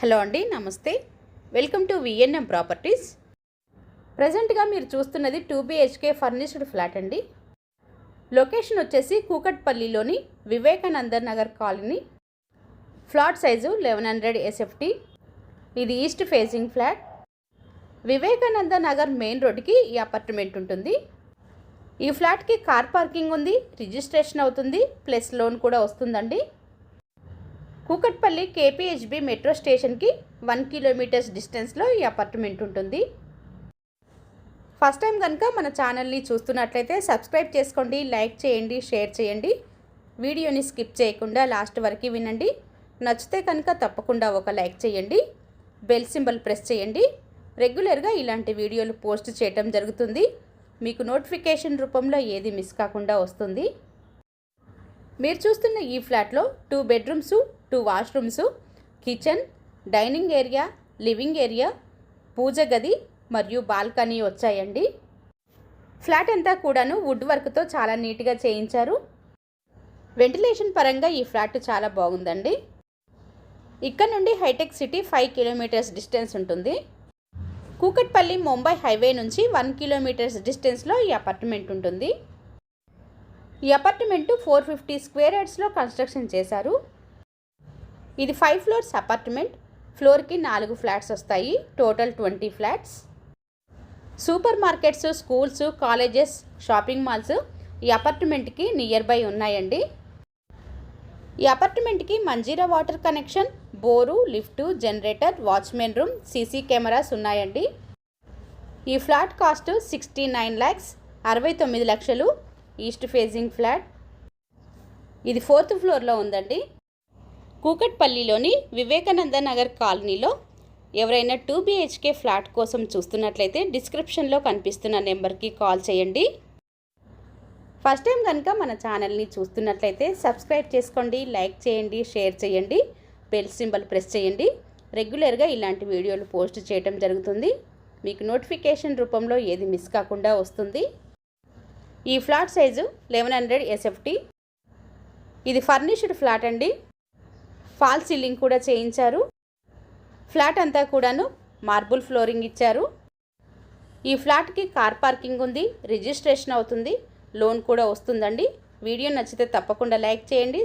Hello అండి, నమస్తే. Welcome to VNM properties. ప్రజెంట్గా మీరు చూస్తున్నది 2 BHK ఫర్నిష్డ్ ఫ్లాట్ అండి. లొకేషన్ వచ్చేసి కూకట్పల్లిలోని Vivekananda Nagar colony. Flat size 1100 SFT. ఇది east facing flat. Vivekananda Nagar main రోడ్కి ఈ అపార్ట్మెంట్ ఉంటుంది. ఈ ఫ్లాట్కి కార్ పార్కింగ్ ఉంది, రిజిస్ట్రేషన్ అవుతుంది, ప్లస్ లోన్ కూడా వస్తుందండి. కూకట్పల్లి KPHB మెట్రో స్టేషన్కి 1 కిలోమీటర్స్ డిస్టెన్స్లో ఈ అపార్ట్మెంట్ ఉంటుంది. ఫస్ట్ టైం కనుక మన ఛానల్ని చూస్తున్నట్లయితే సబ్స్క్రైబ్ చేసుకోండి, లైక్ చేయండి, షేర్ చేయండి. వీడియోని స్కిప్ చేయకుండా లాస్ట్ వరకు వినండి. నచ్చితే కనుక తప్పకుండా ఒక లైక్ చేయండి, బెల్ సింబల్ ప్రెస్ చేయండి. రెగ్యులర్గా ఇలాంటి వీడియోలు పోస్ట్ చేయటం జరుగుతుంది. మీకు నోటిఫికేషన్ రూపంలో ఏది మిస్ కాకుండా వస్తుంది. మీరు చూస్తున్న ఈ ఫ్లాట్లో 2 bedrooms, 2 washrooms, kitchen, dining area, living area, పూజ గది మరియు బాల్కనీ వచ్చాయండి. ఫ్లాట్ అంతా కూడాను వుడ్ వర్క్తో చాలా నీట్గా చేయించారు. వెంటిలేషన్ పరంగా ఈ ఫ్లాట్ చాలా బాగుందండి. ఇక్కడ నుండి హైటెక్ సిటీ 5 కిలోమీటర్స్ డిస్టెన్స్ ఉంటుంది. కూకట్పల్లి ముంబై హైవే నుంచి 1 కిలోమీటర్స్ డిస్టెన్స్లో ఈ అపార్ట్మెంట్ ఉంటుంది. ఈ అపార్ట్మెంటు 450 స్క్వేర్ యార్డ్స్లో కన్స్ట్రక్షన్ చేశారు. ఇది 5 ఫ్లోర్స్ అపార్ట్మెంట్. ఫ్లోర్కి 4 ఫ్లాట్స్ వస్తాయి. Total 20 flats. Super markets, schools, colleges, shopping malls ఈ అపార్ట్మెంట్కి నియర్ బై ఉన్నాయండి. ఈ అపార్ట్మెంట్కి Manjira water connection, bore, lift, generator, watchman room, CC cameras ఉన్నాయండి. ఈ ఫ్లాట్ కాస్ట్ 69 lakhs, 69 లక్షలు. East facing flat. ఇది 4th ఫ్లోర్లో ఉందండి. కూకట్పల్లిలోని వివేకానంద నగర్ కాలనీలో ఎవరైనా 2 BHK ఫ్లాట్ కోసం చూస్తున్నట్లయితే డిస్క్రిప్షన్లో కనిపిస్తున్న నెంబర్కి కాల్ చేయండి. ఫస్ట్ టైం కనుక మన ఛానల్ని చూస్తున్నట్లయితే సబ్స్క్రైబ్ చేసుకోండి, లైక్ చేయండి, షేర్ చేయండి, బెల్ సింబల్ ప్రెస్ చేయండి. రెగ్యులర్గా ఇలాంటి వీడియోలు పోస్ట్ చేయడం జరుగుతుంది. మీకు నోటిఫికేషన్ రూపంలో ఏది మిస్ కాకుండా వస్తుంది. ఈ ఫ్లాట్ సైజు 1100 SFT. ఇది ఫర్నిష్డ్ ఫ్లాట్ అండి. ఫాల్ సీలింగ్ కూడా చేయించారు. ఫ్లాట్ అంతా కూడాను మార్బుల్ ఫ్లోరింగ్ ఇచ్చారు. ఈ ఫ్లాట్కి కార్ పార్కింగ్ ఉంది, రిజిస్ట్రేషన్ అవుతుంది, లోన్ కూడా వస్తుందండి. వీడియో నచ్చితే తప్పకుండా లైక్ చేయండి.